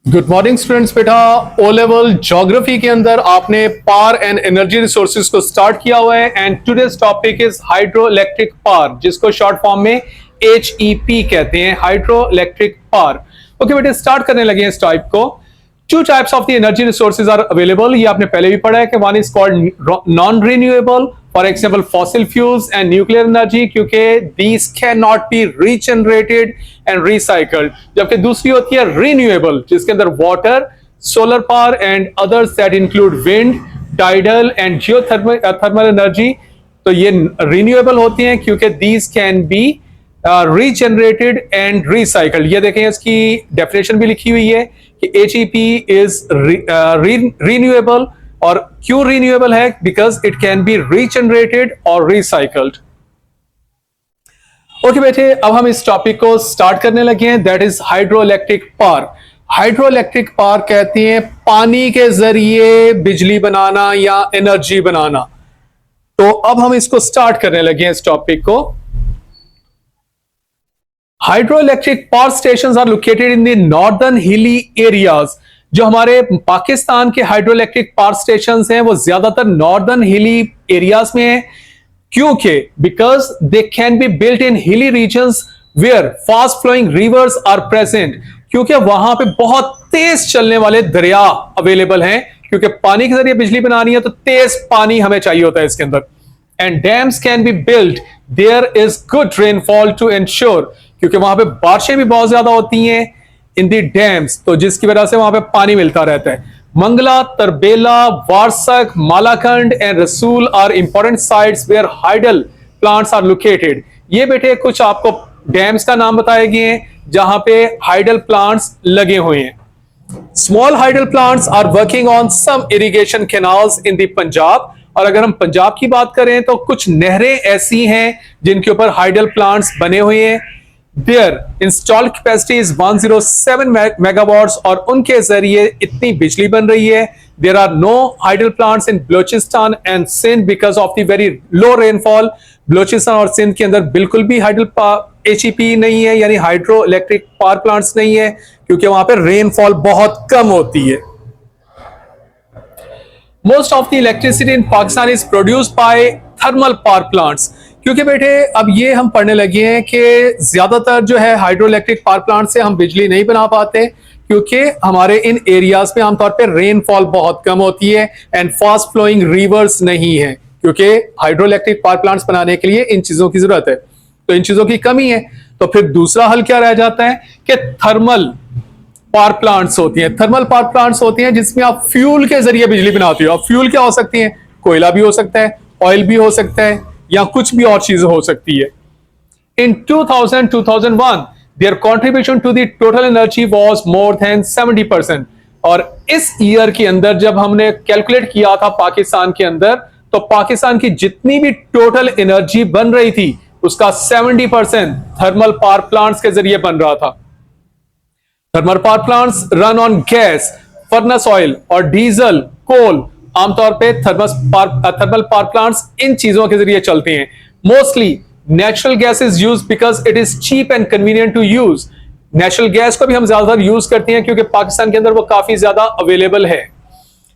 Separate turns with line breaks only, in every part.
Good morning students. बेटा O level geography के अंदर आपने पावर एंड एनर्जी रिसोर्सेज को स्टार्ट किया हुआ है and today's topic is hydro electric power, जिसको शॉर्ट फॉर्म में HEP कहते हैं, हाइड्रो इलेक्ट्रिक पावर। ओके बेटे, स्टार्ट करने लगे हैं इस टाइप को। Two types of the energy resources are available, ये आपने पहले भी पढ़ा है कि one is called non renewable, for example fossil fuels and nuclear energy, क्योंकि these can not be regenerated and recycled. जबकि दूसरी होती है रिन्यूएबल, जिसके अंदर water, solar power and others that include wind, tidal and geothermal energy. तो ये renewable होती हैं क्योंकि these can be regenerated and recycled. ये देखें, इसकी डेफिनेशन भी लिखी हुई है कि HEP इज रिन्यूएबल। और क्यों रिन्यूएबल है? Because it can be regenerated और रिसाइकल्ड। ओके बेटे, अब हम इस टॉपिक को स्टार्ट करने लगे हैं, that is hydro electric power. Hydro electric power कहती हैं पानी के जरिए बिजली बनाना या एनर्जी बनाना। तो अब हम इसको स्टार्ट करने लगे हैं इस टॉपिक को। Hydroelectric power stations are located in the northern hilly areas. जो हमारे पाकिस्तान के हाइड्रोइलेक्ट्रिक पावर स्टेशंस हैं वो ज्यादातर नॉर्दर्न हिली एरियाज में हैं। क्योंकि because they can be built in hilly regions where fast flowing rivers are present, क्योंकि वहां पे बहुत तेज चलने वाले दरिया अवेलेबल हैं। क्योंकि पानी के जरिए बिजली बनानी है तो तेज पानी हमें चाहिए होता है इसके अंदर। And dams can be built there is good rainfall to ensure, क्योंकि वहां पे बारिशें भी बहुत ज्यादा होती हैं इन दी डैम्स, तो जिसकी वजह से वहां पे पानी मिलता रहता है। Mangla, Tarbela, Warsak, Malakand and Rasul are important sites where hydel plants are located. ये बेटे कुछ आपको डैम्स का नाम बताए गए हैं जहां पे हाइडल प्लांट्स लगे हुए हैं। Small hydel plants are working on some irrigation canals in the Punjab. और अगर हम पंजाब की बात करें तो कुछ नहरें ऐसी हैं जिनके ऊपर हाइडल प्लांट्स बने हुए हैं। Their installed capacity is 107 megawatts और उनके जरिए इतनी बिजली बन रही है। There are no hydel plants in Balochistan and Sindh because of the very low rainfall. Balochistan और सिंध के अंदर बिल्कुल भी हाइडल HEP नहीं है, यानी हाइड्रो इलेक्ट्रिक पावर प्लांट्स नहीं है, क्योंकि वहां पर रेनफॉल बहुत कम होती है। Most of the electricity in Pakistan is produced by thermal power plants. क्योंकि बेटे अब ये हम पढ़ने लगे हैं कि ज्यादातर जो है हाइड्रो इलेक्ट्रिक पावर प्लांट से हम बिजली नहीं बना पाते, क्योंकि हमारे इन एरियाज में आमतौर पे रेनफॉल बहुत कम होती है एंड फास्ट फ्लोइंग रिवर्स नहीं है। क्योंकि हाइड्रो इलेक्ट्रिक पावर प्लांट्स बनाने के लिए इन चीजों की जरूरत है, तो इन चीजों की कमी है। तो फिर दूसरा हल क्या रह जाता है कि थर्मल पावर प्लांट्स होती हैं। थर्मल पावर प्लांट्स होती हैं जिसमें आप फ्यूल के जरिए बिजली बनाते हो। अब फ्यूल क्या हो सकती है? कोयला भी हो सकता है, ऑयल भी हो सकता है, या कुछ भी और चीज हो सकती है। In 2000-2001 their contribution to the total energy was more than 70%। और इस ईयर के अंदर जब हमने कैलकुलेट किया था पाकिस्तान के अंदर, तो पाकिस्तान की जितनी भी टोटल एनर्जी बन रही थी उसका 70% थर्मल पावर प्लांट्स के जरिए बन रहा था। Thermal power plants run on gas, furnace oil और डीजल, कोल। आमतौर पे थर्मल पावर प्लांट्स इन चीजों के जरिए चलते हैं। Mostly natural gas is use because it is cheap and convenient to use. Natural gas को भी हम ज्यादातर यूज करते हैं क्योंकि पाकिस्तान के अंदर वो काफी ज्यादा अवेलेबल है।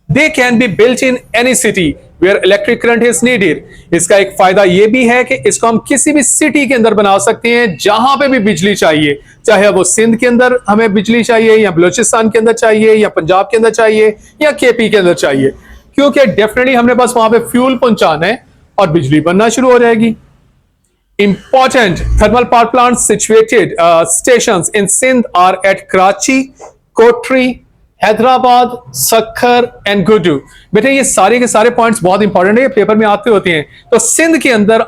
They can be built in any city where electric current is needed. इसका एक फायदा यह भी है कि इसको हम किसी भी सिटी के अंदर बना सकते हैं जहां पे भी बिजली चाहिए, चाहे वो सिंध के अंदर हमें बिजली चाहिए, या बलोचिस्तान के अंदर चाहिए, या पंजाब के अंदर चाहिए, या KP के अंदर चाहिए, क्योंकि डेफिनेटली हमने बस वहां पे फ्यूल पहुंचाना है और बिजली बनना शुरू हो जाएगी। Important thermal power plant situated stations in Sindh are at Karachi, Kotri, Hyderabad, Sukkur and Guddu. बेटे ये सारे के सारे पॉइंट्स बहुत इंपॉर्टेंट है, ये पेपर में आते होते हैं। तो सिंध के अंदर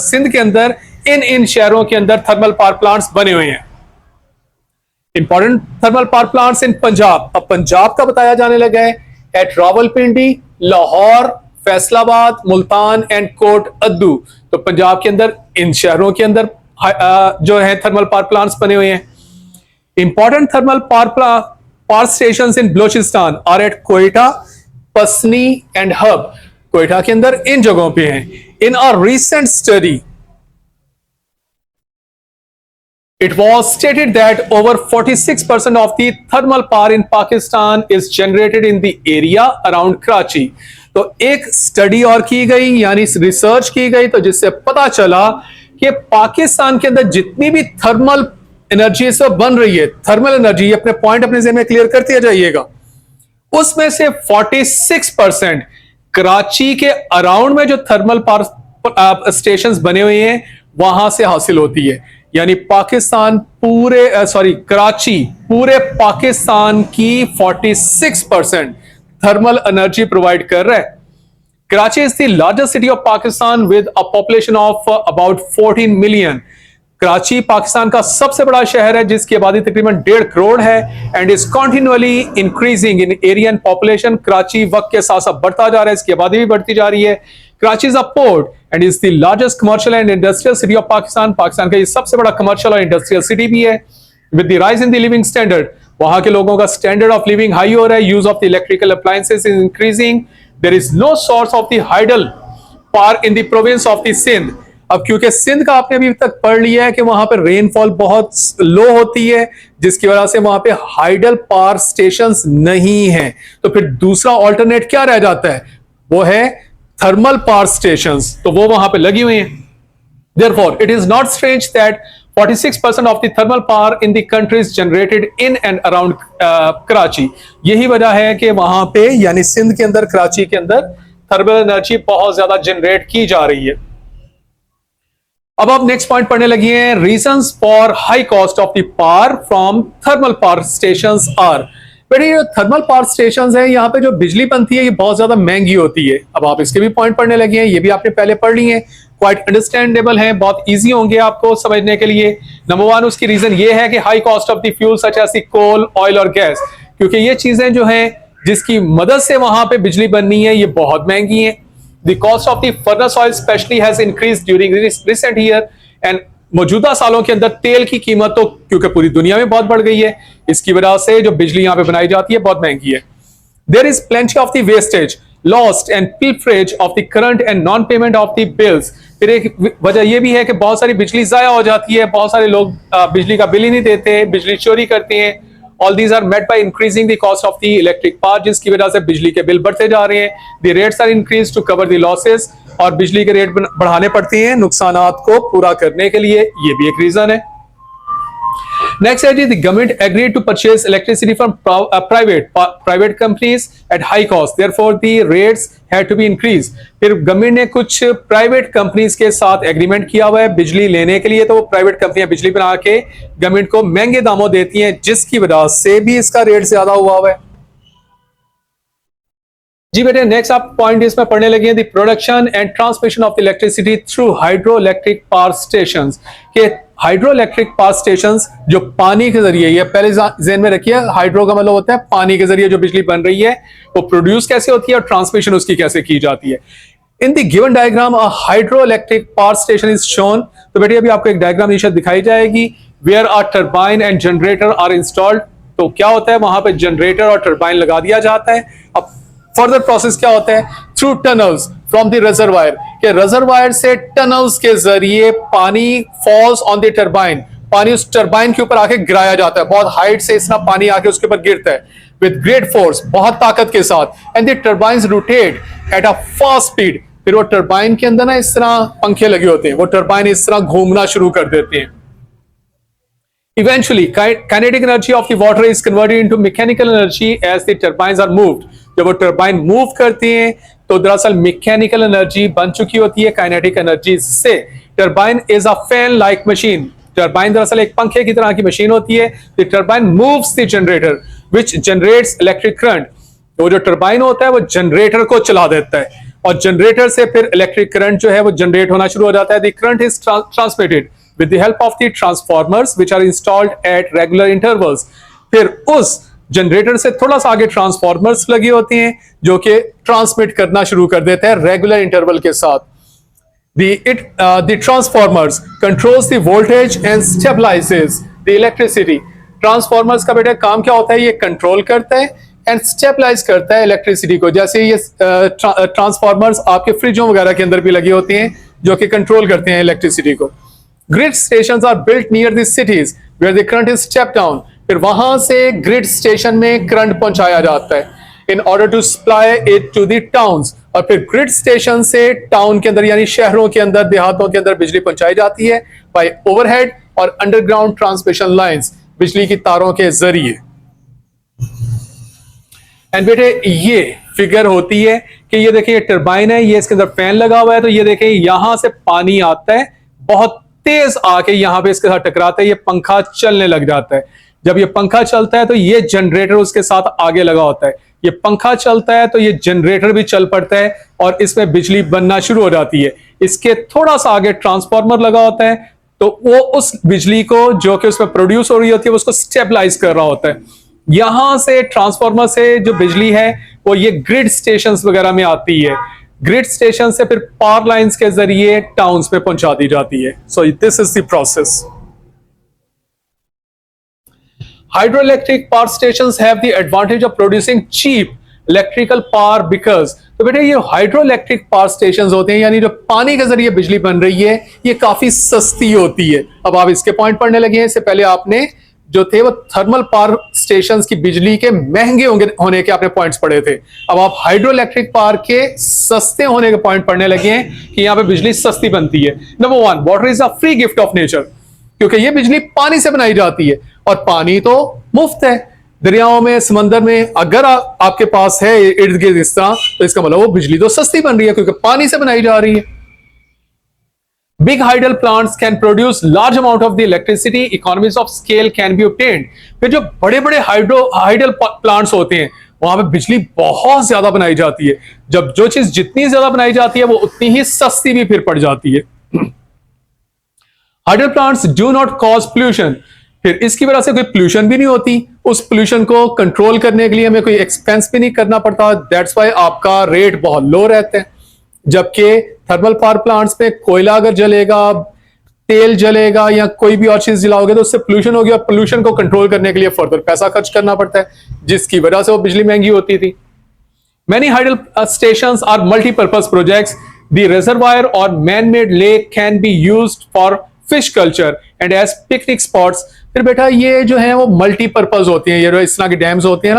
सिंध के अंदर इन शहरों के अंदर थर्मल पावर प्लांट्स बने हुए हैं। Important thermal power plants in Punjab, अब पंजाब का बताया जाने लगा है एट रावलपिंडी, लाहौर, फैसलाबाद, मुल्तान एंड कोट अद्दू। तो पंजाब के अंदर इन शहरों के अंदर जो है थर्मल पावर प्लांट्स बने हुए हैं। Important thermal power stations in Balochistan are at Quetta, Pasni and Hub. Quetta के अंदर इन जगहों पे हैं। In a recent study It was stated that over 46% of the thermal power in Pakistan is generated in the area around Karachi. तो एक स्टडी और की गई, यानी रिसर्च की गई, तो जिससे पता चला कि पाकिस्तान के अंदर जितनी भी थर्मल एनर्जी से बन रही है, थर्मल एनर्जी, अपने पॉइंट अपने ज़हन में क्लियर करते जाइएगा, उसमें से 46% कराची के अराउंड में जो थर्मल पावर स्टेशंस बने हुए हैं वहां से हासिल होती है। यानी पाकिस्तान कराची पूरे पाकिस्तान की 46% थर्मल एनर्जी प्रोवाइड कर रहा है। Karachi is the largest city of Pakistan with a population of about 14 million. Karachi Pakistan का सबसे बड़ा शहर है जिसकी आबादी तकरीबन 1.5 करोड़ है and is continuously increasing in area and population. Karachi वक्त के साथ साथ बढ़ता जा रहा है, इसकी आबादी भी बढ़ती जा रही है। Karachi is a port and is the largest commercial and industrial city of Pakistan. Pakistan का ये सबसे बड़ा कमर्शियल और इंडस्ट्रियल सिटी भी है। With the rise in the living standard, वहां के लोगों का स्टैंडर्ड ऑफ लिविंग हाई हो रहा है। Use of the electrical appliances is increasing. There is no source of the hydel power in the province of the Sindh. अब क्योंकि सिंध का आपने अभी तक पढ़ लिया है कि वहां पर रेनफॉल बहुत लो होती है, जिसकी वजह से वहां पे हाइडल पावर स्टेशंस नहीं है, तो फिर दूसरा ऑल्टरनेट क्या रह जाता है, वो है थर्मल पावर स्टेशंस, तो वो वहां पे लगी हुई हैं। Therefore, it is not strange that 46% of the thermal power in the country is generated in and around Karachi. यही वजह है कि वहां पे यानी सिंध के अंदर, कराची के अंदर थर्मल एनर्जी बहुत ज्यादा जनरेट की जा रही है। अब आप नेक्स्ट पॉइंट पढ़ने लगी हैं, reasons for high cost of the power from thermal power stations are. बेटे ये थर्मल पावर स्टेशंस है, यहाँ पे जो बिजली बनती है ये बहुत ज्यादा महंगी होती है। अब आप इसके भी पॉइंट पढ़ने लगे हैं, ये भी आपने पहले पढ़ ली हैं, क्वाइट अंडरस्टैंडेबल है, बहुत इजी होंगे आपको समझने के लिए। नंबर वन, उसकी रीजन ये है कि high cost of the fuel such as the coal, oil और गैस, क्योंकि ये चीजें जो हैं जिसकी मदद से वहां पे बिजली बननी है ये बहुत महंगी है। The cost of the furnace oil especially has increased during recent year and मौजूदा सालों के अंदर तेल की कीमत तो क्योंकि पूरी दुनिया में बहुत बढ़ गई है, इसकी वजह से जो बिजली यहाँ पे बनाई जाती है बहुत महंगी है। There is plenty of the wastage, lost and pilferage of the current and non-payment of the bills। फिर एक वजह यह भी है कि बहुत सारी बिजली जाया हो जाती है, बहुत सारे लोग बिजली का बिल ही नहीं देते, बिजली चोरी करते हैं। All these are met by increasing the cost of the electric power, जिसकी वजह से बिजली के बिल बढ़ते जा रहे हैं। The rates are increased to cover the losses, और बिजली के रेट बढ़ाने पड़ते हैं नुकसानात को पूरा करने के लिए, ये भी एक रीजन है। Next है जी, the government agreed to purchase electricity from private companies at high cost, therefore the rates had to be increased। फिर गवर्नमेंट ने कुछ प्राइवेट कंपनीज के साथ एग्रीमेंट किया हुआ है बिजली लेने के लिए, तो वो प्राइवेट कंपनियां बिजली बना के गवर्नमेंट को महंगे दामों देती हैं, जिसकी वजह से भी इसका रेट ज्यादा हुआ है। जी बेटे, नेक्स्ट आप पॉइंट इसमें पढ़ने लगे हैं, the production and transmission of electricity through hydro electric power stations. के हाइड्रो इलेक्ट्रिक पावर स्टेशंस जो पानी के जरिए, ये पहले ज़हन में रखिए, हाइड्रो का मतलब होता है पानी के जरिए जो बिजली बन रही है वो प्रोड्यूस कैसे होती है और ट्रांसमिशन उसकी कैसे की जाती है। In the given diagram a hydro electric power station is shown. तो बेटे अभी आपको एक डायग्राम नीचे दिखाई जाएगी, where a turbine and generator are installed. तो क्या होता है, वहां पे जनरेटर और टरबाइन लगा दिया जाता है। अब फर्दर प्रोसेस क्या होता है, through tunnels from the reservoir, के रिजर्वायर से टनल्स के जरिए पानी फॉल्स ऑन द टरबाइन, पानी उस टरबाइन के ऊपर आके गिराया जाता है, बहुत हाइट से इतना पानी आके उसके ऊपर गिरता है विद ग्रेट फोर्स, बहुत ताकत के साथ। And the turbines rotate at a fast speed. फिर वो टरबाइन के अंदर ना इस तरह पंखे लगे होते हैं, वो टरबाइन इस तरह घूमना शुरू कर देते हैं। Eventually, kinetic energy of the water is converted into mechanical energy as the turbines are moved। जब वो टरबाइन मूव करती हैं तो दरअसल मैकेनिकल एनर्जी बन चुकी होती है काइनेटिक एनर्जी से। Turbine is a fan like machine. Turbine दरअसल एक पंखे की तरह की मशीन होती है। The turbine moves the generator which generates electric current. वो जो टरबाइन होता है वो जनरेटर को चला देता है और जनरेटर से फिर इलेक्ट्रिक करंट जो है वो जनरेट होना शुरू हो जाता है। The current is transmitted with the help of the transformers which are installed at regular intervals। फिर उस जनरेटर से थोड़ा सा आगे ट्रांसफॉर्मर्स लगी होती हैं जो कि ट्रांसमिट करना शुरू कर देते हैं रेगुलर इंटरवल के साथ। The transformers controls the voltage and stabilizes the electricity। Transformers का बेटा काम क्या होता है, ये कंट्रोल करता है एंड स्टेबलाइज करता है इलेक्ट्रिसिटी को। जैसे ये ट्रांसफॉर्मर्स आपके फ्रिजों वगैरह के अंदर भी लगी होती हैं जो कि कंट्रोल करते हैं इलेक्ट्रिसिटी को। Grid stations are built near the cities where the current is step down. फिर वहां से ग्रिड स्टेशन में करंट पहुंचाया जाता है in order to supply it to the towns. और फिर ग्रिड स्टेशन से टाउन के अंदर यानी शहरों के अंदर, देहातों के अंदर बिजली पहुंचाई जाती है बाय ओवरहेड और अंडरग्राउंड ट्रांसमिशन लाइंस, बिजली की तारों के जरिए। एंड बेटे ये फिगर होती है कि ये देखिए ये टरबाइन है, ये इसके अंदर फैन लगा हुआ है, तो ये देखें यहां से पानी आता है बहुत तेज आके यहां पे इसके साथ टकराता है, ये पंखा चलने लग जाता है। जब ये पंखा चलता है तो ये जनरेटर उसके साथ आगे लगा होता है, ये पंखा चलता है तो ये जनरेटर भी चल पड़ता है और इसमें बिजली बनना शुरू हो जाती है। इसके थोड़ा सा आगे ट्रांसफार्मर लगा होता है, तो वो उस बिजली को जो कि उसमें प्रोड्यूस हो रही होती है उसको स्टेबलाइज कर रहा होता है। यहां से ट्रांसफार्मर से जो बिजली है वो ये ग्रिड स्टेशंस वगैरह में आती है, ग्रिड स्टेशन से फिर पावर लाइंस के जरिए टाउन्स में पहुंचा दी जाती है। So this is the process. Hydroelectric power stations have the advantage of producing cheap electrical power because, तो बेटे ये हाइड्रोइलेक्ट्रिक पावर स्टेशंस होते हैं यानी जो पानी के जरिए बिजली बन रही है ये काफी सस्ती होती है। अब आप इसके पॉइंट पढ़ने लगे हैं, इससे पहले आपने जो थे वो थर्मल पावर स्टेशंस की बिजली के महंगे होने के आपने पॉइंट्स पढ़े थे। अब आप हाइड्रोइलेक्ट्रिक पावर के सस्ते होने के पॉइंट पढ़ने लगे हैं कि यहाँ पे बिजली सस्ती बनती है। Number one, water is a free gift of nature, क्योंकि ये बिजली पानी से बनाई जाती है और पानी तो मुफ्त है। दरियाओं में, समंदर में अगर आपके पास है इर्द गिर्द इस तरह, तो इसका मतलब वो बिजली तो सस्ती बन रही है क्योंकि पानी से बनाई जा रही है। Big hydel plants can produce large amount of the electricity. Economies of scale can be obtained. फिर जो बड़े-बड़े हाइडल प्लांट्स होते हैं वहां पे बिजली बहुत ज्यादा बनाई जाती है। जब जो चीज जितनी ज्यादा बनाई जाती है वो उतनी ही सस्ती भी फिर पड़ जाती है। Hydel plants do not cause pollution, फिर इसकी वजह से कोई पोल्यूशन भी नहीं होती। उस पोल्यूशन को कंट्रोल करने के लिए हमें कोई एक्सपेंस भी नहीं करना पड़ता। दैट्स वाई आपका रेट बहुत लो रहता है। जबकि थर्मल पावर प्लांट्स में कोयला अगर जलेगा, तेल जलेगा या कोई भी और चीज जलाओगे तो उससे पोल्यूशन होगी और पोल्यूशन को कंट्रोल करने के लिए फर्दर पैसा खर्च करना पड़ता है, जिसकी वजह से वो बिजली महंगी होती थी। Many hydel stations are multi-purpose projects. The reservoir or man-made lake can be used for fish culture and as picnic spots. फिर बेटा ये जो है वो मल्टीपर्पज होती हैं, ये जो इस तरह के डैम्स होते हैं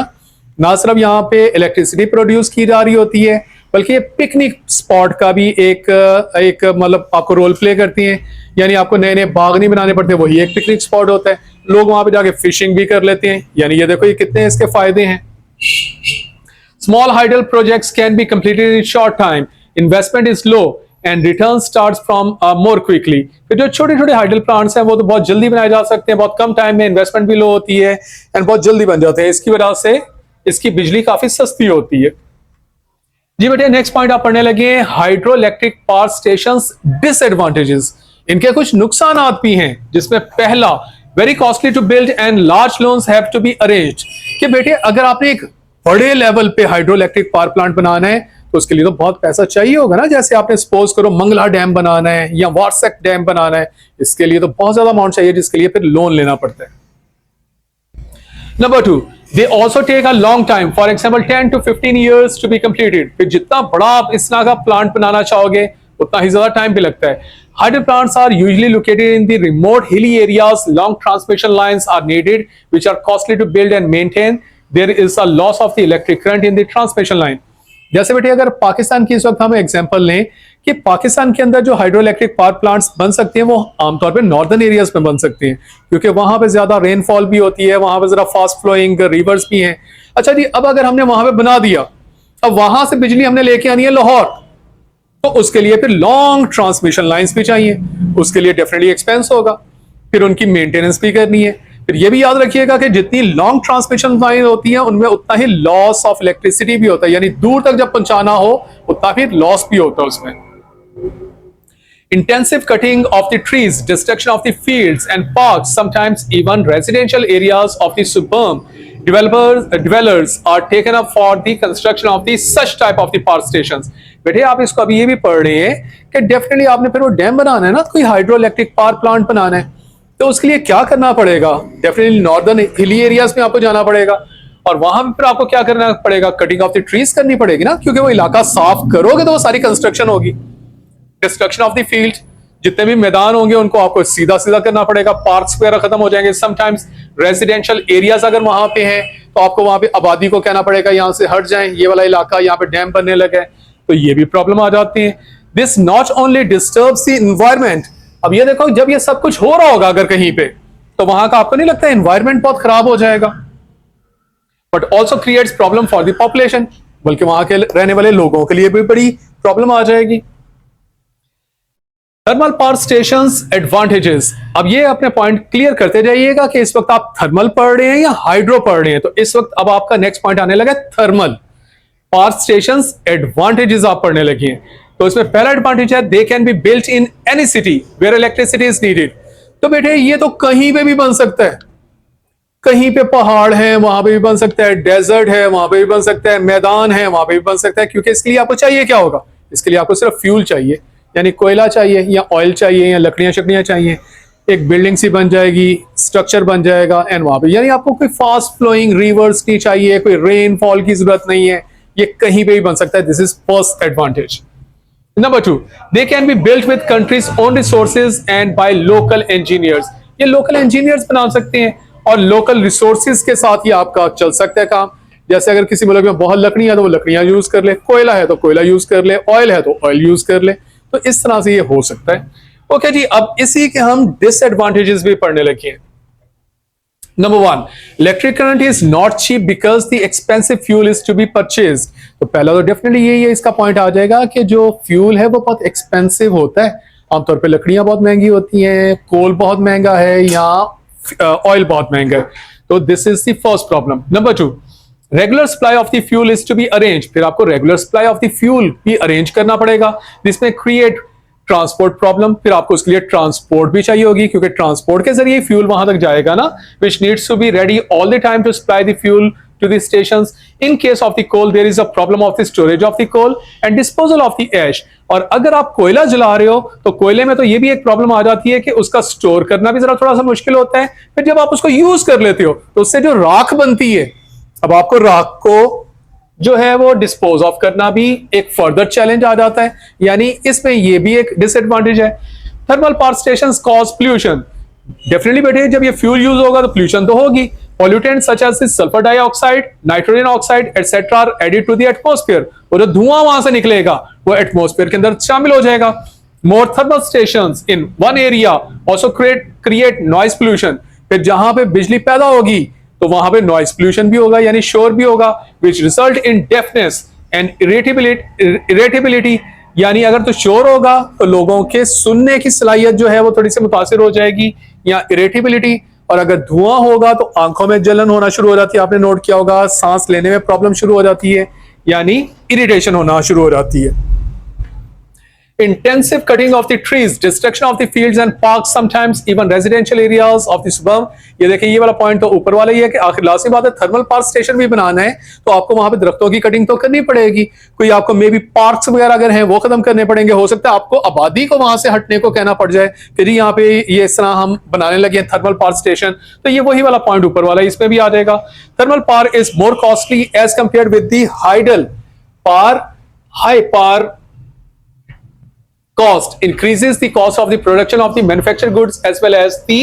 ना सिर्फ यहाँ पे इलेक्ट्रिसिटी प्रोड्यूस की जा रही होती है बल्कि ये पिकनिक स्पॉट का भी एक मतलब आपको रोल प्ले करती हैं। यानी आपको नए नए बाग नहीं बनाने पड़ते, वही एक पिकनिक स्पॉट होता है। लोग वहां पे जाके फिशिंग भी कर लेते हैं। यानी ये देखो ये कितने इसके फायदे हैं। Small hydel projects can be completed in short time. Investment is low and return starts from more quickly. तो जो छोटे छोटे हाइडल प्लांट्स हैं वो तो बहुत जल्दी बनाए जा सकते हैं, बहुत कम टाइम में, इन्वेस्टमेंट भी लो होती है एंड बहुत जल्दी बन जाते हैं। इसकी वजह से इसकी बिजली काफी सस्ती होती है। जी बेटे नेक्स्ट पॉइंट आप पढ़ने लगे हैं, हाइड्रोइलेक्ट्रिक पावर स्टेशंस डिसएडवांटेजेस। इनके कुछ नुकसान भी हैं, जिसमें पहला, very costly to build and large loans have to be arranged. कि बेटे अगर आपने एक बड़े लेवल पे हाइड्रोइलेक्ट्रिक पावर प्लांट बनाना है तो उसके लिए तो बहुत पैसा चाहिए होगा ना। जैसे आपने सपोज करो मंगला डैम बनाना है या वारसक डैम बनाना है, इसके लिए तो बहुत ज्यादा अमाउंट चाहिए, जिसके लिए फिर लोन लेना पड़ता है। Number two, they also take a long time, for example 10 to 15 years to be completed. फिर जितना बड़ा आप इस तरह का प्लांट बनाना चाहोगे उतना ही ज्यादा टाइम भी लगता है। Hydel plants are usually located in the remote hilly areas. Long transmission lines are needed, which are costly to build and maintain. There is a loss of the electric current in the transmission line. जैसे बेटे अगर पाकिस्तान की इस वक्त हम example लें कि पाकिस्तान के अंदर जो हाइड्रोइलेक्ट्रिक पावर प्लांट्स बन सकते हैं वो आमतौर पे नॉर्दर्न एरियाज में बन सकते हैं, क्योंकि वहां पे ज्यादा रेनफॉल भी होती है, वहां पे जरा फास्ट फ्लोइंग रिवर्स भी हैं। अच्छा जी, अब अगर हमने वहां पे बना दिया, अब वहां से बिजली हमने लेके आनी है लाहौर, तो उसके लिए फिर लॉन्ग ट्रांसमिशन लाइंस भी चाहिए, उसके लिए डेफिनेटली एक्सपेंस होगा, फिर उनकी मेंटेनेंस भी करनी है। फिर ये भी याद रखिएगा कि जितनी लॉन्ग ट्रांसमिशन लाइन होती है उनमें उतना ही लॉस ऑफ इलेक्ट्रिसिटी भी होता है, यानी दूर तक जब पहुंचाना हो उतना फिर लॉस भी होता है उसमें। Intensive cutting of the trees, destruction of the fields and parks, sometimes even residential areas of the suburban dwellers are taken up for the construction of the such type of the power stations. बेटे आप इसको अभी ये भी पढ़ रहे हैं कि डेफिनेटली आपने फिर वो डैम बनाना है ना, कोई हाइड्रोइलेक्ट्रिक पावर प्लांट बनाना है, तो उसके लिए क्या करना पड़ेगा? डेफिनेटली नॉर्दर्न हिली एरियाज में आपको जाना पड़ेगा और वहां भी फिर आपको क्या करना पड़ेगा? कटिंग ऑफ द ट्रीज करनी पड़ेगी ना, क्योंकि वो इलाका साफ करोगे तो वो सारी कंस्ट्रक्शन होगी। डिस्ट्रक्शन ऑफ द फील्ड, जितने भी मैदान होंगे उनको आपको सीधा सीधा करना पड़ेगा, पार्क्स वगैरह खत्म हो जाएंगे। समटाइम्स रेजिडेंशियल एरियाज अगर वहां पे हैं तो आपको वहां पे आबादी को कहना पड़ेगा यहां से हट जाएं, ये वाला इलाका यहाँ पे डैम बनने लगे, तो ये भी प्रॉब्लम आ जाती है। This not only disturbs the environment. अब ये देखो, जब ये सब कुछ हो रहा होगा अगर कहीं पे, तो वहां का आपको नहीं लगता एनवायरमेंट बहुत खराब हो जाएगा? But also creates problem for the population, बल्कि वहां के रहने वाले लोगों के लिए भी बड़ी प्रॉब्लम आ जाएगी। Thermal power stations advantages. अब ये अपने पॉइंट क्लियर करते जाइएगा कि इस वक्त आप थर्मल पढ़ रहे हैं या हाइड्रो पढ़ रहे हैं। तो इस वक्त अब आपका नेक्स्ट पॉइंट आने लगा थर्मल पावर स्टेशंस एडवांटेजेस आप पढ़ने लगे हैं। तो इसमें पहला एडवांटेज है they can be built in any city where electricity is needed. तो बेटे ये तो कहीं पे भी बन सकता है, कहीं पे पहाड़ है वहां पे भी बन सकता है, डेजर्ट है वहां पे भी बन सकता है, मैदान है वहां पे भी बन सकता है। क्योंकि इसके लिए आपको चाहिए क्या होगा? इसके लिए आपको सिर्फ फ्यूल चाहिए, यानी कोयला चाहिए या ऑयल चाहिए या लकड़ियां शकड़ियां चाहिए, एक बिल्डिंग सी बन जाएगी, स्ट्रक्चर बन जाएगा एंड वहां पे, यानी आपको कोई फास्ट फ्लोइंग रिवर्स नहीं चाहिए, कोई रेनफॉल की जरूरत नहीं है, ये कहीं पे भी बन सकता है। This is first advantage. Number 2, they can be built with country's own resources and by local engineers. ये local engineers बना सकते हैं और local resources के साथ ही आपका चल सकता है काम। जैसे अगर किसी मुल्क में बहुत लकड़ियां है तो वो लकड़ियां यूज कर ले, कोयला है तो कोयला यूज कर ले, ऑयल है तो ऑयल यूज कर ले, तो इस तरह से ये हो सकता है। ओके जी, अब इसी के हम डिसएडवांटेजेस भी पढ़ने लगे हैं। Number 1, electric current is not cheap because the expensive fuel is to be purchased. तो पहला तो डेफिनेटली यही है, इसका पॉइंट आ जाएगा कि जो फ्यूल है वो बहुत एक्सपेंसिव होता है। आमतौर पे लकड़ियां बहुत महंगी होती हैं, कोल बहुत महंगा है या ऑयल बहुत महंगा है। तो this is the first problem. Number 2, regular supply of the fuel is to be arrange. फिर आपको regular supply of the fuel भी अरेंज करना पड़ेगा, जिसमें क्रिएट ट्रांसपोर्ट प्रॉब्लम। फिर आपको उसके लिए ट्रांसपोर्ट भी चाहिए होगी, क्योंकि ट्रांसपोर्ट के जरिए फ्यूल वहां तक जाएगा ना, which needs to be ready all the time to supply the fuel to the stations. In case of the coal, there is a problem of the storage of the coal and disposal of the ash. और अगर आप कोयला जला रहे हो तो कोयले में तो ये भी एक प्रॉब्लम आ जाती है कि उसका स्टोर करना भी जरा थोड़ा सा मुश्किल होता है। फिर जब आप उसको यूज कर लेते हो तो उससे जो राख बनती है, अब आपको राख को जो है वो डिस्पोज ऑफ करना भी एक फर्दर चैलेंज आ जाता है, यानी इसमें ये भी एक डिसएडवांटेज है। Thermal power station cause pollution. Definitely बेटे, जब ये फ्यूल यूज होगा तो पोल्यूशन तो होगी। Pollutants such as sulfur dioxide, nitrogen oxide, etc. are added to the atmosphere. और जो धुआं वहां से निकलेगा वो एटमॉस्फेयर के अंदर शामिल हो जाएगा। More thermal stations in one area also create noise pollution. फिर जहां पे बिजली पैदा होगी तो वहां पे noise pollution भी होगा, यानी शोर भी होगा, which result in deafness and irritability. यानी अगर तो शोर होगा तो लोगों के सुनने की सलाहियत जो है वो थोड़ी सी मुतासिर हो जाएगी या इरिटेबिलिटी, और अगर धुआं होगा तो आंखों में जलन होना शुरू हो जाती है। आपने नोट किया होगा, सांस लेने में प्रॉब्लम शुरू हो जाती है, यानी इरिटेशन होना शुरू हो जाती है। Intensive cutting of the trees, destruction of the fields and parks, sometimes even residential areas of the suburb. ये देखिए, ये वाला पॉइंट तो ऊपर वाला ही है कि आखिर लास्ट बात है, थर्मल पावर स्टेशन भी बनाना है तो आपको वहां पे दरख्तों की कटिंग तो करनी पड़ेगी। कोई आपको मे बी पार्क्स वगैरह अगर हैं वो खत्म करने पड़ेंगे। हो सकता है आपको आबादी को वहां से हटने को कहना पड़ जाए कि जी यहाँ पे ये इस तरह हम बनाने लगे थर्मल पावर स्टेशन, तो ये वही वाला पॉइंट ऊपर वाला इसमें भी आ जाएगा। Thermal power is more costly as compare with the hydel power. High power cost increases the cost of the production of the manufactured goods as well as the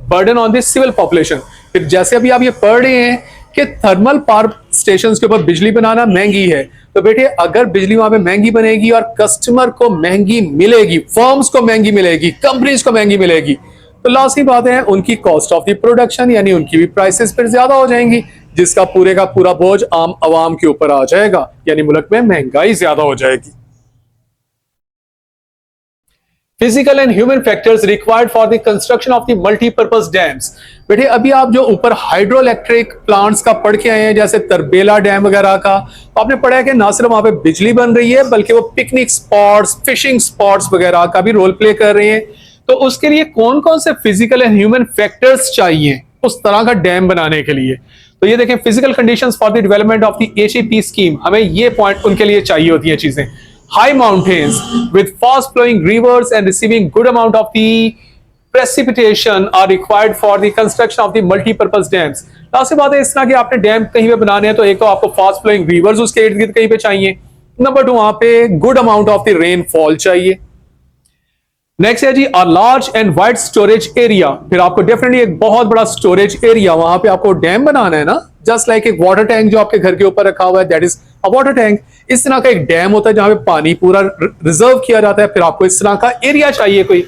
burden on the civil population. फिर जैसे अभी आप ये पढ़ रहे हैं कि thermal power stations के ऊपर बिजली बनाना महंगी है, तो बेटे अगर बिजली वहां पे महंगी बनेगी और कस्टमर को महंगी मिलेगी, फर्म्स को महंगी मिलेगी, कंपनीज को महंगी मिलेगी, तो लास्ट बात है उनकी कॉस्ट ऑफ द प्रोडक्शन यानी उनकी भी प्राइसेस फिर ज्यादा हो जाएंगी, जिसका पूरे का पूरा बोझ आम आवाम के ऊपर आ जाएगा, यानी मुल्क में महंगाई ज्यादा हो जाएगी। Physical and human factors required for the construction of the multi-purpose dams. बेटे अभी आप जो ऊपर हाइड्रो इलेक्ट्रिक प्लांट्स का पढ़ के आए हैं, जैसे तरबेला डैम वगैरह का, तो आपने पढ़ा है कि ना सिर्फ वहां पे बिजली बन रही है बल्कि वो पिकनिक स्पॉट्स, फिशिंग स्पॉट्स वगैरह का भी रोल प्ले कर रहे हैं। तो उसके लिए कौन कौन से फिजिकल एंड ह्यूमन फैक्टर्स चाहिए उस तरह का डैम बनाने के लिए? तो ये देखें, physical conditions for the development of the HEP scheme, हमें ये पॉइंट उनके लिए चाहिए होती है चीजें। High mountains with fast flowing rivers and receiving good amount of the precipitation are required for the construction of the multi-purpose dams. Last बात है, इस तरह के आपने डैम कहीं पे बनाने हैं तो एक तो आपको फास्ट फ्लोइंग रिवर्स उसके इर्द गिर्द कहीं पे चाहिए। नंबर 2, वहां पे good amount of the rainfall चाहिए। नेक्स्ट है जी a large and wide storage area. फिर आपको डेफिनेटली एक बहुत बड़ा स्टोरेज एरिया, वहां पे आपको डैम बनाना है ना, जस्ट लाइक एक वाटर टैंक जो आपके घर के ऊपर रखा हुआ है, that is a water tank. इस तरह का एक डैम होता है जहां पे पानी पूरा रिजर्व किया जाता है। फिर आपको इस तरह का एरिया चाहिए कोई,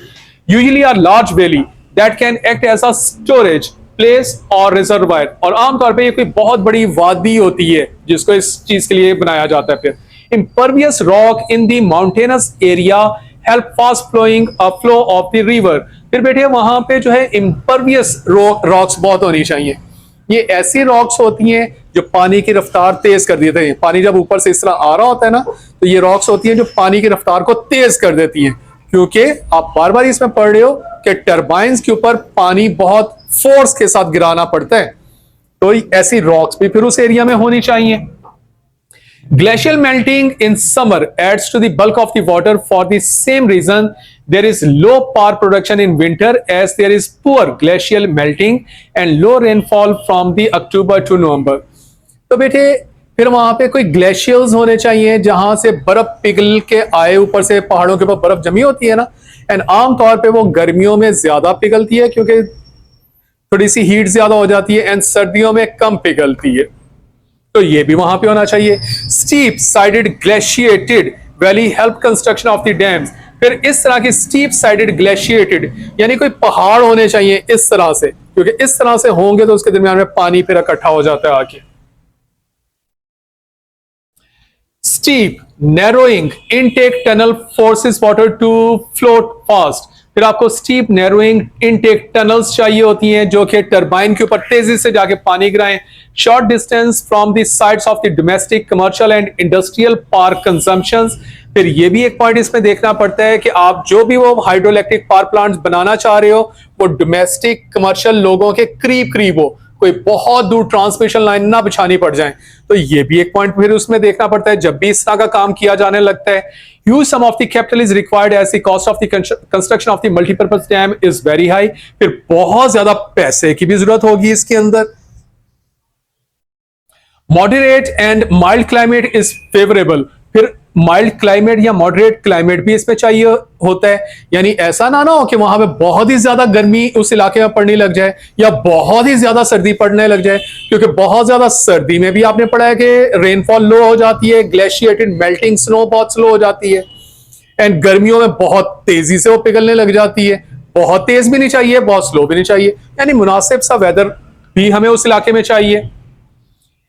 usually a large valley that can act as a storage place और रिजर्वायर। और आमतौर पे ये कोई बहुत बड़ी वादी होती है जिसको इस चीज के लिए बनाया जाता है। फिर impervious rock in the mountainous area help fast flowing flow of the river। फिर बेटे वहां पे जो है impervious rocks बहुत होनी चाहिए। ये ऐसी रॉक्स होती हैं जो पानी की रफ्तार तेज कर देते हैं। पानी जब ऊपर से इस तरह आ रहा होता है ना, तो ये रॉक्स होती हैं जो पानी की रफ्तार को तेज कर देती हैं, क्योंकि आप बार बार इसमें पढ़ रहे हो कि टर्बाइंस के ऊपर पानी बहुत फोर्स के साथ गिराना पड़ता है। तो ऐसी रॉक्स भी फिर उस एरिया में होनी चाहिए। Glacial melting in summer adds to the bulk of the water. For the same reason, there is low power production in winter as there is poor glacial melting and low rainfall from the October to November। तो बेटे फिर वहां पे कोई glaciers होने चाहिए जहां से बर्फ पिघल के आए, ऊपर से पहाड़ों के ऊपर बर्फ जमी होती है ना, एंड आमतौर पे वो गर्मियों में ज्यादा पिघलती है क्योंकि थोड़ी सी हीट ज्यादा हो जाती है, एंड सर्दियों में कम पिघलती है। तो ये भी वहां पे होना चाहिए। Steep sided glaciated valley help construction of the dams. फिर इस तरह की स्टीप साइडेड ग्लेशिएटेड यानी कोई पहाड़ होने चाहिए इस तरह से, क्योंकि इस तरह से होंगे तो उसके दरमियान में पानी फिर इकट्ठा हो जाता है आके। Steep narrowing intake tunnel forces water to float fast. फिर आपको स्टीप नैरोइंग इनटेक टनल्स चाहिए होती हैं जो कि टरबाइन के ऊपर तेजी से जाके पानी गिराएं। Short distance from the sites of the domestic commercial and industrial power consumptions. फिर ये भी एक पॉइंट इसमें देखना पड़ता है कि आप जो भी वो हाइड्रोइलेक्ट्रिक पावर प्लांट्स बनाना चाह रहे हो वो डोमेस्टिक कमर्शियल लोगों के करीब करीब हो, कोई बहुत दूर ट्रांसमिशन लाइन ना बिछानी पड़ जाए। तो ये भी एक पॉइंट फिर उसमें देखना पड़ता है जब भी इस तरह का काम किया जाने लगता है। Huge sum of the capital is required as the cost of the construction of the multipurpose dam is very high. फिर बहुत ज्यादा पैसे की भी जरूरत होगी इसके अंदर। Moderate and mild climate is favourable. फिर माइल्ड क्लाइमेट या मॉडरेट क्लाइमेट भी इसमें चाहिए होता है, यानी ऐसा ना हो कि वहां पे बहुत ही ज्यादा गर्मी उस इलाके में पड़ने लग जाए या बहुत ही ज्यादा सर्दी पड़ने लग जाए, क्योंकि बहुत ज्यादा सर्दी में भी आपने पढ़ा है कि रेनफॉल लो हो जाती है, ग्लेशिएटेड मेल्टिंग स्नो बहुत स्लो हो जाती है, एंड गर्मियों में बहुत तेजी से वो पिघलने लग जाती है। बहुत तेज भी नहीं चाहिए, बहुत स्लो भी नहीं चाहिए, यानी मुनासिब सा वेदर भी हमें उस इलाके में चाहिए।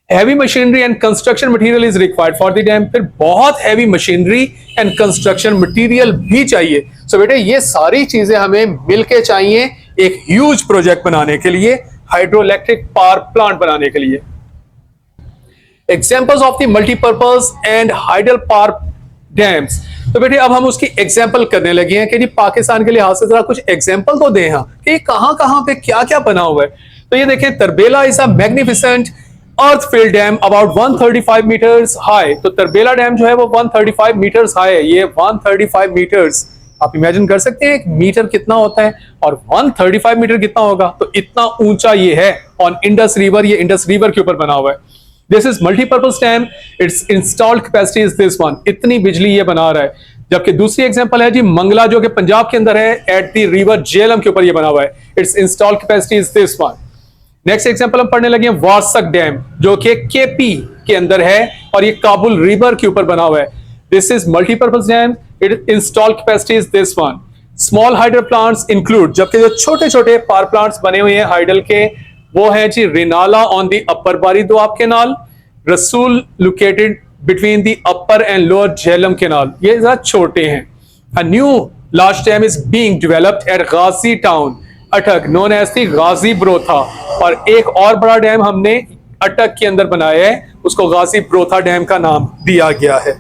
Heavy machinery and construction material is required for the dam. फिर बहुत heavy machinery and construction material भी चाहिए। सो बेटे ये सारी चीजें हमें मिलके चाहिए एक ह्यूज प्रोजेक्ट बनाने के लिए, हाइड्रोइलेक्ट्रिक पावर प्लांट बनाने के लिए। Examples of the multipurpose and hydel power dams. तो बेटे अब हम उसकी एग्जांपल करने लगे हैं कि जी पाकिस्तान के लिहाज से जरा कुछ एग्जांपल तो दें हाँ कि कहां कहां पे क्या क्या बना हुआ है। तो ये देखें, Tarbela is a magnificent earth fill dam about 135 meters high. तो तरबेला डैम जो है वो 135 मीटर्स हाई है। ये 135 मीटर्स आप इमेजिन कर सकते हैं एक मीटर कितना होता है और 135 मीटर कितना होगा, तो इतना ऊंचा ये है ऑन इंडस रिवर। ये इंडस रिवर के ऊपर बना हुआ है। This is multipurpose dam, it's installed capacity is this one. इतनी बिजली ये बना रहा है। जबकि दूसरी एग्जांपल है जी मंगला जो कि पंजाब के अंदर है, एट द रिवर झेलम के ऊपर ये बना हुआ है, it's installed capacity is this one. Next example हम पढ़ने लगे हैं वारसक डैम जो कि केपी के अंदर है और ये काबुल रिवर के ऊपर बना हुआ है। This is multipurpose dam, it installed capacity is this one. Small hydel plants include, जबकि जो छोटे छोटे पावर प्लांट्स बने हुए हैं हाइडल के वो है जी रिनाला ऑन द अपर बारी दोआब कैनाल, रसूल located between the upper and lower Jhelum canal, ये जरा छोटे हैं। A new large dam is being developed eight Ghazi town अटक नोन एज द गाजी ब्रोथा। और एक और बड़ा डैम हमने अटक के अंदर बनाया है, उसको गाजी ब्रोथा डैम का नाम दिया गया है।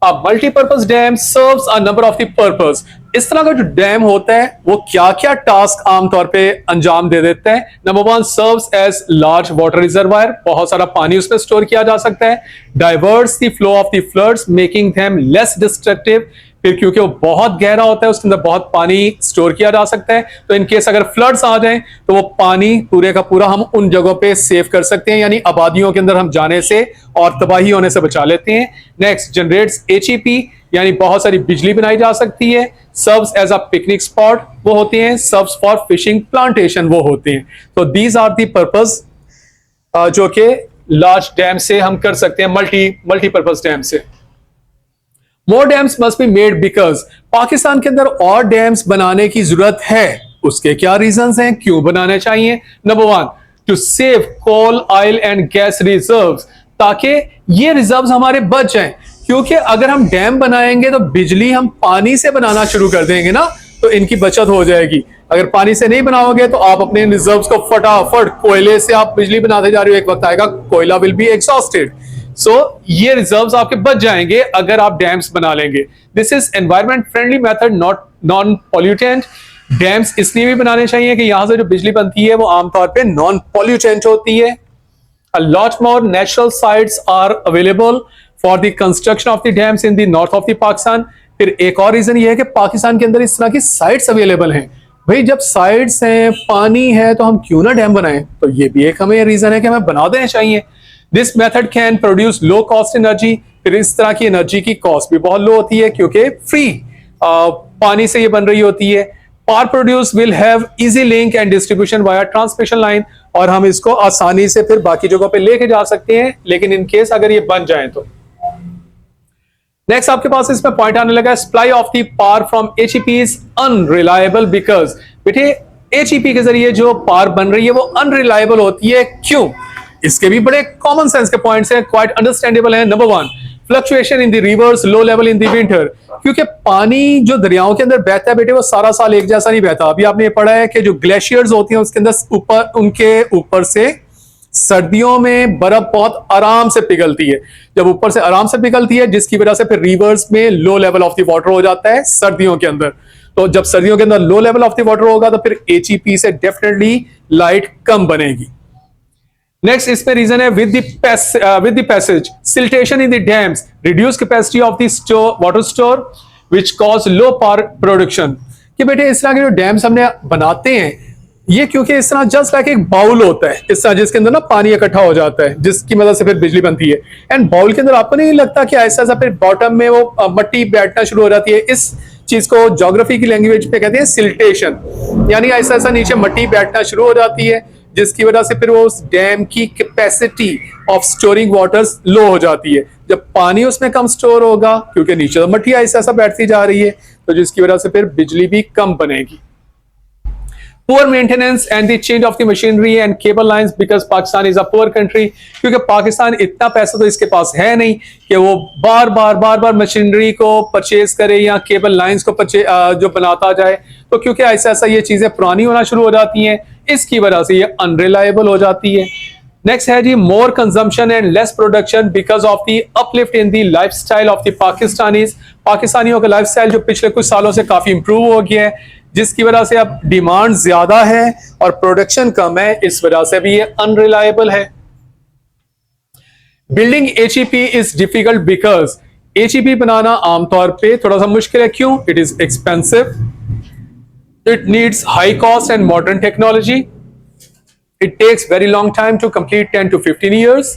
अब multipurpose dam serves a number of the purpose. इस तरह का जो डैम होता है वो क्या क्या टास्क आमतौर पे अंजाम दे देता है। Number 1 serves as large water reservoir, बहुत सारा पानी उसमें स्टोर किया जा सकता है। Diverts the flow of the floods making them less destructive. फिर क्योंकि वो बहुत गहरा होता है उसके अंदर बहुत पानी स्टोर किया जा सकता है, तो इनकेस अगर फ्लड्स आ जाएं तो वो पानी पूरे का पूरा हम उन जगहों पे सेव कर सकते हैं, यानी आबादियों के अंदर हम जाने से और तबाही होने से बचा लेते हैं। नेक्स्ट, जनरेट्स एचईपी, यानी बहुत सारी बिजली बनाई जा सकती है। Serves as a picnic spot वो होते हैं। सर्व्स फॉर फिशिंग प्लांटेशन वो होते हैं। तो दीज आर दी पर्पस जो कि लार्ज डैम से हम कर सकते हैं, मल्टीपर्पज डैम से। More dams must be made because, Pakistan के अंदर और डैम्स बनाने की जरूरत है। उसके क्या रीजंस हैं, क्यों बनाने चाहिए? Number 1, to save coal, oil and gas reserves, ताकि ये रिजर्व्स हमारे बच जाएं। क्योंकि अगर हम डैम बनाएंगे तो बिजली हम पानी से बनाना शुरू कर देंगे ना, तो इनकी बचत हो जाएगी। अगर पानी से नहीं बनाओगे तो आप अपने रिजर्व्स को फटाफट कोयले से आप बिजली बनाते जा रहे हो, एक वक्त आएगा कोयला विल बी एग्जॉस्टेड। सो ये रिजर्व्स आपके बच जाएंगे अगर आप डैम्स बना लेंगे। This is environment friendly method, not non pollutant. Dams इसलिए भी बनाने चाहिए कि यहां से जो बिजली बनती है वो आमतौर पे नॉन पॉल्यूटेंट होती है। A lot more natural sites are available for the construction of the dams in the north of the Pakistan. फिर एक और रीजन ये है कि पाकिस्तान के अंदर इस तरह की साइट्स अवेलेबल हैं। भाई जब साइट्स हैं, पानी है, तो हम क्यों ना डैम बनाएं? तो ये भी एक हमें रीजन है कि हमें बना देना चाहिए। This method can produce low cost energy. फिर इस तरह की एनर्जी की कॉस्ट भी बहुत लो होती है क्योंकि फ्री पानी से ये बन रही होती है। Power produce will have easy link and distribution via transmission line, और हम इसको आसानी से फिर बाकी जगहों पे लेके जा सकते हैं, लेकिन इन केस अगर ये बन जाए तो। नेक्स्ट आपके पास इसमें पॉइंट आने लगा, supply of the power from HEP is unreliable because, बेटे एचईपी के जरिए जो पावर बन रही है वो अनरिलायबल होती है। क्यों? इसके भी बड़े कॉमन सेंस के पॉइंट्स हैं, क्वाइट अंडरस्टैंडेबल है। Number 1, fluctuation in the reverse, low level in the winter. क्योंकि पानी जो दरियाओं के अंदर बहता है बेटे वो सारा साल एक जैसा नहीं बहता। अभी आपने पढ़ा है कि जो ग्लेशियर्स होती हैं उसके अंदर ऊपर, उनके ऊपर से सर्दियों में बर्फ बहुत आराम से पिघलती है। जब ऊपर से आराम से पिघलती है जिसकी वजह से फिर रिवर्स में low level of the water हो जाता है सर्दियों के अंदर। तो जब सर्दियों के अंदर low level of the water होगा तो फिर एचईपी से डेफिनेटली लाइट कम बनेगी। नेक्स्ट इसमें रीजन है with the passage siltation in the dams reduce capacity of the water store which cause low power production. कि बेटे इस तरह के जो डैम्स हमने बनाते हैं ये क्योंकि इस तरह जस्ट लाइक एक बाउल होता है, इस तरह जिसके अंदर ना पानी इकट्ठा हो जाता है जिसकी मदद से फिर बिजली बनती है। एंड बाउल के अंदर आपको नहीं लगता कि ऐसा ऐसा फिर बॉटम में वो मट्टी बैठना शुरू हो जाती है। इस चीज को ज्योग्राफी की लैंग्वेज पे कहते हैं सिल्टेशन, यानी ऐसा ऐसा नीचे मट्टी बैठना शुरू हो जाती है जिसकी वजह से फिर वो उस डैम की कैपेसिटी ऑफ स्टोरिंग वाटर्स लो हो जाती है। जब पानी उसमें कम स्टोर होगा क्योंकि नीचे तो मट्टी ऐसा ऐसा बैठती जा रही है, तो जिसकी वजह से फिर बिजली भी कम बनेगी। Poor maintenance and the change of the machinery and cable lines because Pakistan is a poor country, क्योंकि पाकिस्तान इतना पैसा तो इसके पास है नहीं कि वो बार बार मशीनरी को परचेज करे या केबल लाइंस को जो बनाता जाए। तो क्योंकि ऐसा ऐसा ये चीजें पुरानी होना शुरू हो जाती हैं, इसकी वजह से ये अनरिलायबल हो जाती है। नेक्स्ट है जी more consumption and less production because of the uplift in the lifestyle of the Pakistanis. पाकिस्तानियों का लाइफस्टाइल जो पिछले कुछ सालों से काफी इंप्रूव हो गया है, जिसकी वजह से अब डिमांड ज्यादा है और प्रोडक्शन कम है, इस वजह से भी ये अनरिलायबल है। Building HEP is difficult because HEP बनाना आमतौर पे थोड़ा सा मुश्किल है। क्यों? It is expensive, it needs high cost and modern technology, it takes very long time to complete 10 to 15 years,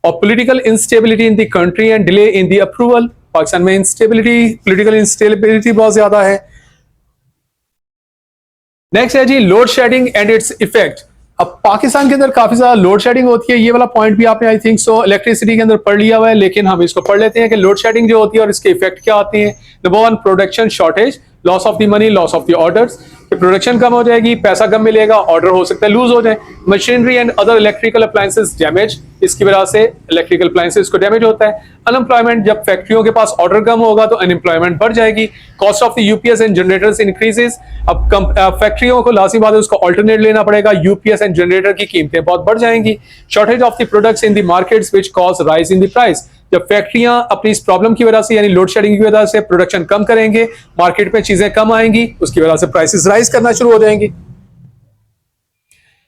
और political instability in the country and delay in the approval. Pakistan में इंस्टेबिलिटी, पोलिटिकल इंस्टेबिलिटी बहुत ज्यादा है। Next है जी load shedding and its effect. अब पाकिस्तान के अंदर काफी ज्यादा लोड शेडिंग होती है। ये वाला पॉइंट भी आपने आई थिंक सो इलेक्ट्रिसिटी के अंदर पढ़ लिया हुआ है, लेकिन हम इसको पढ़ लेते हैं कि लोड शेडिंग जो होती है और इसके इफेक्ट क्या आते हैं। Number 1, production shortage, loss of the money, loss of the orders. Production कम हो जाएगी, पैसा कम मिलेगा, ऑर्डर हो सकता है लूज हो जाए। Machinery and other electrical appliances damage, इसकी वजह से इलेक्ट्रिकल अप्लायंसेस को डैमेज होता है। अनएम्प्लॉयमेंट, जब फैक्ट्रियों के पास ऑर्डर कम होगा तो अनएम्प्लॉयमेंट बढ़ जाएगी। Cost of the UPS and generators increases. अब फैक्ट्रियों को लाजिमी बात है उसको अल्टरनेट लेना पड़ेगा, यूपीएस एंड जनरेटर की कीमतें बहुत बढ़ जाएंगी। Shortage of the products in the markets which cause rise in the price. जब फैक्ट्रियां अपनी इस प्रॉब्लम की वजह से यानी लोड शेडिंग की वजह से प्रोडक्शन कम करेंगे, मार्केट में चीजें कम आएंगी, उसकी वजह से प्राइसेस राइज करना शुरू हो जाएंगी।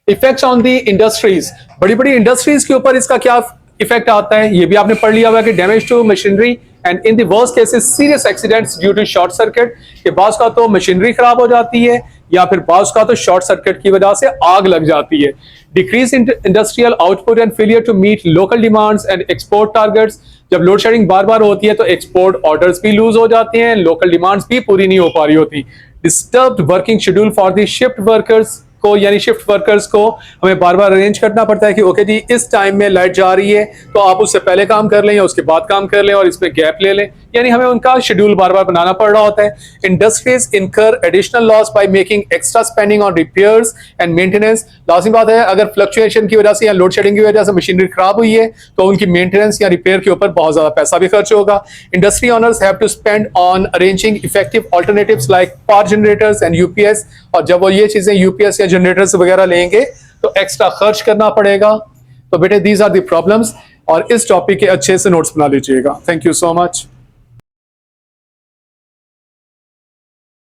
इफेक्ट्स ऑन द इंडस्ट्रीज, बड़ी बड़ी इंडस्ट्रीज के ऊपर इसका क्या इफेक्ट आता है, ये भी आपने पढ़ लिया हुआ है कि damage to machinery and in the worst cases serious accidents due to short circuit, के बास का तो मशीनरी खराब हो जाती है या फिर बास का तो शॉर्ट सर्किट की वजह से आग लग जाती है। Decrease in industrial output and failure to meet local demands and export targets, जब लोड शेडिंग बार बार होती है तो एक्सपोर्ट ऑर्डर्स भी लूज हो जाते हैं, लोकल डिमांड्स भी पूरी नहीं हो पा रही होती। Disturbed working schedule for the shift workers को, यानी शिफ्ट वर्कर्स को हमें बार बार अरेंज करना पड़ता है कि ओके जी इस टाइम में लाइट जा रही है तो आप उससे पहले काम कर लें या उसके बाद काम कर लें और इसमें गैप ले लें, यानी हमें उनका शेड्यूल बार बार बनाना पड़ रहा होता है। इंडस्ट्रीज इनकर additional loss by making extra spending on repairs and maintenance. लाजिम बात है अगर फ्लक्चुएशन की वजह से या लोड शेडिंग की वजह से मशीनरी खराब हुई है तो उनकी मेंटेनेंस या रिपेयर के ऊपर बहुत ज्यादा पैसा भी खर्च होगा। Industry owners have to spend on arranging effective alternatives like power generators and UPS, और जब वो ये चीजें यूपीएस या जनरेटर्स वगैरह लेंगे तो एक्स्ट्रा खर्च करना पड़ेगा। तो बेटे दीज आर द प्रॉब्लम्स, और इस टॉपिक के अच्छे से नोट्स बना लीजिएगा। Thank you so much.